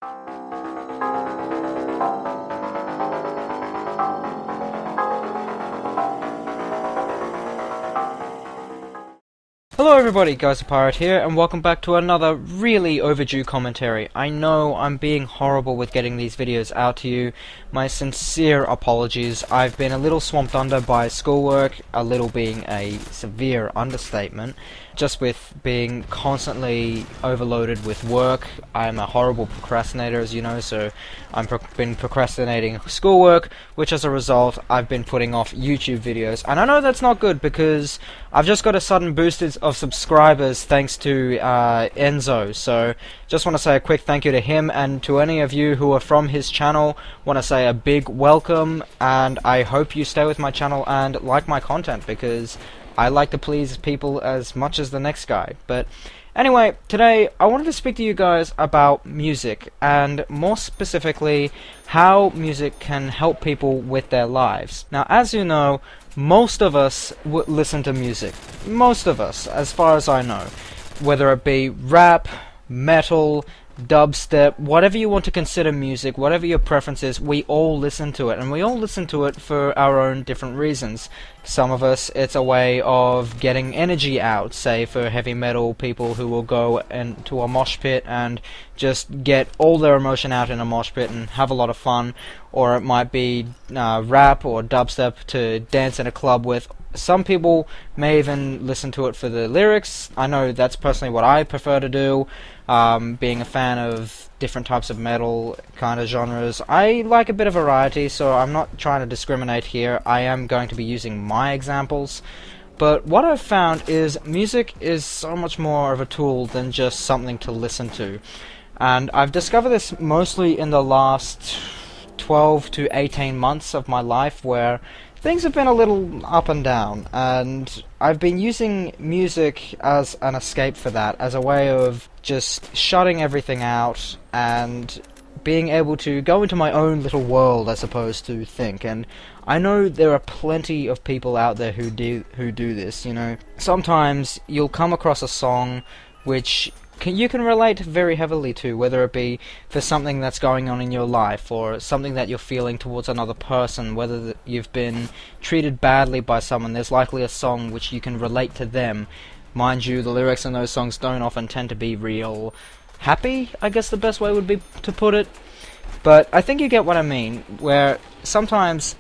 Hello everybody, Gyzerpirate here, and welcome back to another really overdue commentary. I know I'm being horrible with getting these videos out to you. My sincere apologies. I've been a little swamped under by schoolwork, a little being a severe understatement. Just with being constantly overloaded with work. I'm a horrible procrastinator, as you know, so I've been procrastinating schoolwork, which as a result, I've been putting off YouTube videos. And I know that's not good because I've just got a sudden boost of subscribers thanks to Enzo, so just want to say a quick thank you to him, and to any of you who are from his channel, want to say a big welcome, and I hope you stay with my channel and like my content, because I like to please people as much as the next guy. But anyway, today I wanted to speak to you guys about music, and more specifically how music can help people with their lives. Now, as you know, most of us listen to music. Most of us, as far as I know. Whether it be rap, metal, dubstep, whatever you want to consider music, whatever your preference is, we all listen to it. And we all listen to it for our own different reasons. Some of us, it's a way of getting energy out, say for heavy metal people who will go into a mosh pit and just get all their emotion out in a mosh pit and have a lot of fun. Or it might be rap or dubstep to dance in a club with. Some people may even listen to it for the lyrics. I know that's personally what I prefer to do, being a fan of different types of metal kind of genres. I like a bit of variety, so I'm not trying to discriminate here. I am going to be using my examples. But what I've found is music is so much more of a tool than just something to listen to. And I've discovered this mostly in the last 12 to 18 months of my life, where things have been a little up and down, and I've been using music as an escape for that, as a way of just shutting everything out and being able to go into my own little world as opposed to think. And I know there are plenty of people out there who do this, you know. Sometimes you'll come across a song which you can relate very heavily to, whether it be for something that's going on in your life, or something that you're feeling towards another person, whether you've been treated badly by someone. There's likely a song which you can relate to them. Mind you, the lyrics in those songs don't often tend to be real happy, I guess the best way would be to put it. But I think you get what I mean, where sometimes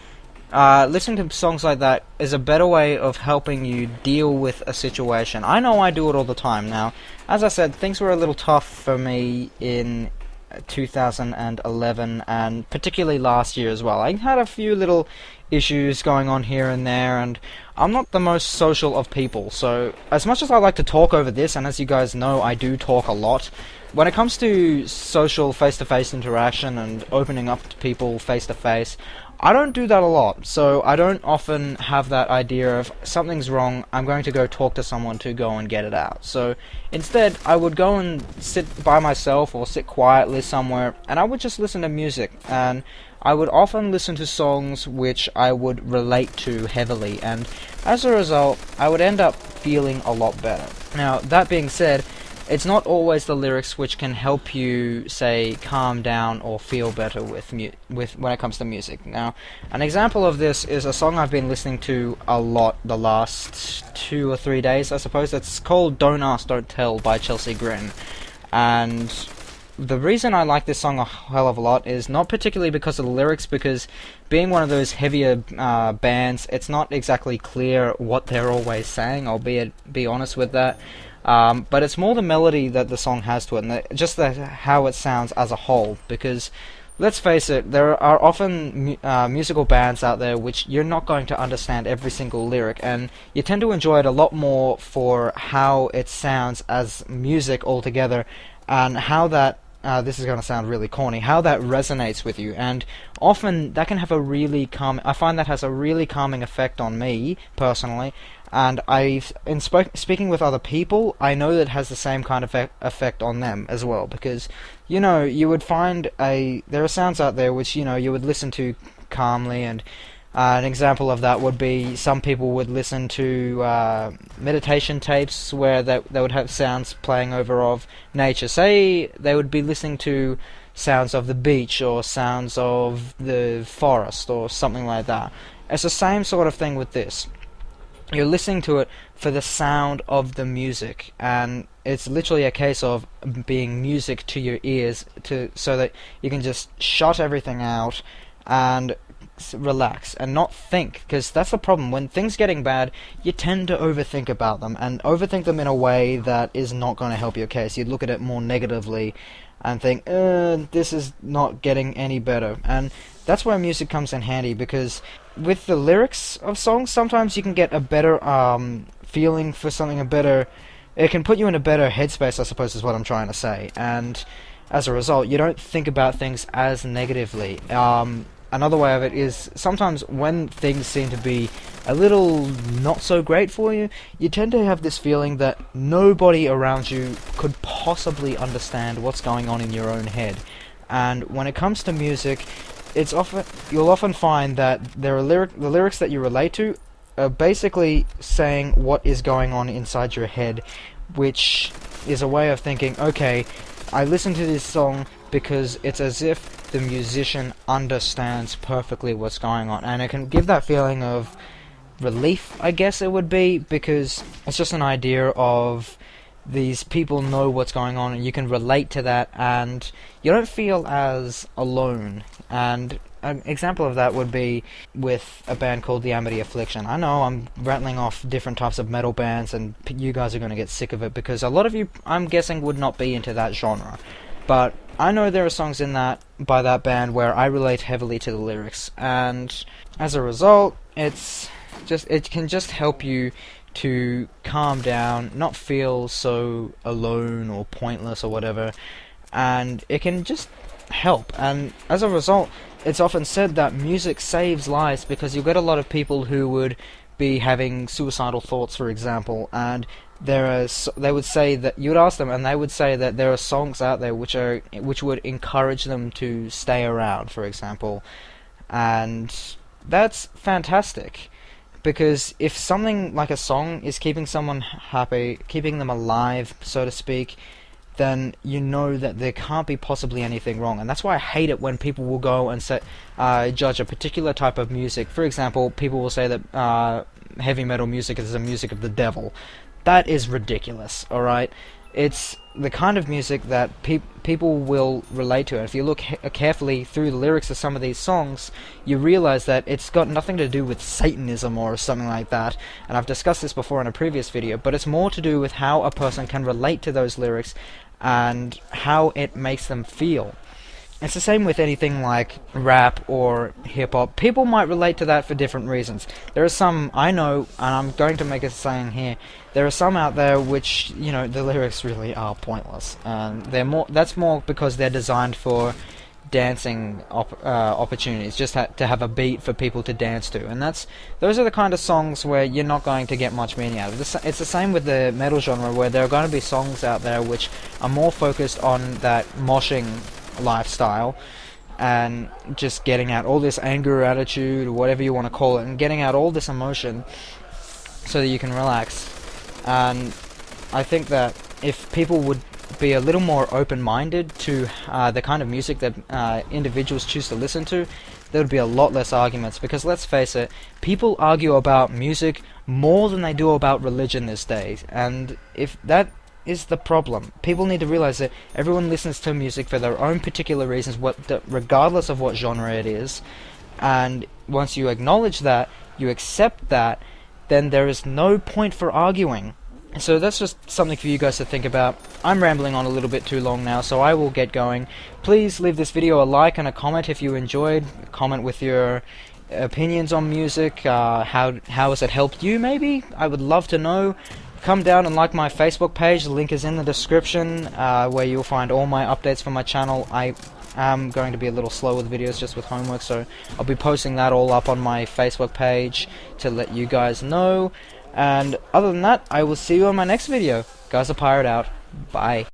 listening to songs like that is a better way of helping you deal with a situation. I know I do it all the time now. As I said, things were a little tough for me in 2011, and particularly last year as well. I had a few little issues going on here and there, and I'm not the most social of people, so as much as I like to talk over this, and as you guys know, I do talk a lot, when it comes to social face-to-face interaction and opening up to people face-to-face, I don't do that a lot, so I don't often have that idea of something's wrong, I'm going to go talk to someone to go and get it out. So instead, I would go and sit by myself or sit quietly somewhere, and I would just listen to music, and I would often listen to songs which I would relate to heavily, and as a result, I would end up feeling a lot better. Now, that being said, it's not always the lyrics which can help you, say, calm down or feel better with when it comes to music. Now, an example of this is a song I've been listening to a lot the last 2 or 3 days, I suppose. It's called Don't Ask, Don't Tell by Chelsea Grin. And the reason I like this song a hell of a lot is not particularly because of the lyrics, because being one of those heavier bands, it's not exactly clear what they're always saying, I'll be honest with that. But it's more the melody that the song has to it, and just how it sounds as a whole, because let's face it, there are often musical bands out there which you're not going to understand every single lyric, and you tend to enjoy it a lot more for how it sounds as music altogether, and how that this is going to sound really corny, how that resonates with you. And often that can have a really I find that has a really calming effect on me personally, and in speaking with other people, I know that it has the same kind of effect on them as well, because you know, you would find there are sounds out there which, you know, you would listen to calmly, and an example of that would be some people would listen to meditation tapes where they would have sounds playing over of nature. Say they would be listening to sounds of the beach or sounds of the forest or something like that. It's the same sort of thing with this. You're listening to it for the sound of the music, and it's literally a case of being music to your ears, so that you can just shut everything out and relax and not think, because that's the problem. When things getting bad, you tend to overthink about them, and overthink them in a way that is not going to help your case. You look at it more negatively and think, this is not getting any better. And that's where music comes in handy, because with the lyrics of songs, sometimes you can get a better feeling for something, it can put you in a better headspace, I suppose is what I'm trying to say, and as a result, you don't think about things as negatively. Another way of it is, sometimes when things seem to be a little not so great for you, you tend to have this feeling that nobody around you could possibly understand what's going on in your own head. And when it comes to music, you'll often find that the lyrics that you relate to are basically saying what is going on inside your head, which is a way of thinking, okay, I listen to this song because it's as if the musician understands perfectly what's going on, and it can give that feeling of relief, I guess it would be, because it's just an idea of these people know what's going on and you can relate to that, and you don't feel as alone. And an example of that would be with a band called the Amity Affliction. I know I'm rattling off different types of metal bands, and you guys are going to get sick of it because a lot of you, I'm guessing, would not be into that genre. But I know there are songs in that by that band where I relate heavily to the lyrics, and as a result, it can just help you to calm down, not feel so alone or pointless or whatever, and it can just help. And as a result, it's often said that music saves lives, because you get a lot of people who would be having suicidal thoughts, for example, and they would say that, you would ask them and they would say that there are songs out there which would encourage them to stay around, for example. And that's fantastic, because if something like a song is keeping someone happy, keeping them alive, so to speak, then you know that there can't be possibly anything wrong. And that's why I hate it when people will go and judge a particular type of music. For example, people will say that heavy metal music is the music of the devil. That is ridiculous, alright? It's the kind of music that people will relate to. And if you look carefully through the lyrics of some of these songs, you realize that it's got nothing to do with Satanism or something like that. And I've discussed this before in a previous video, but it's more to do with how a person can relate to those lyrics and how it makes them feel. It's the same with anything like rap or hip-hop. People might relate to that for different reasons. There are some, I know, and I'm going to make a saying here, there are some out there which, you know, the lyrics really are pointless. And that's more because they're designed for dancing opportunities, just to have a beat for people to dance to. And those are the kind of songs where you're not going to get much meaning out of it. It's the same with the metal genre, where there are going to be songs out there which are more focused on that moshing lifestyle and just getting out all this anger or attitude or whatever you want to call it, and getting out all this emotion so that you can relax. And I think that if people would be a little more open-minded to the kind of music that individuals choose to listen to, there would be a lot less arguments. Because let's face it, people argue about music more than they do about religion these days, and if that is the problem, people need to realize that everyone listens to music for their own particular reasons, regardless of what genre it is. And once you acknowledge that, you accept that, then there is no point for arguing. So that's just something for you guys to think about. I'm rambling on a little bit too long now, so I will get going. Please leave this video a like and a comment if you enjoyed. Comment with your opinions on music. How has it helped you, maybe? I would love to know. Come down and like my Facebook page, the link is in the description, where you'll find all my updates for my channel. I am going to be a little slow with videos, just with homework, so I'll be posting that all up on my Facebook page to let you guys know. And other than that, I will see you on my next video. Gyzerpirate out. Bye.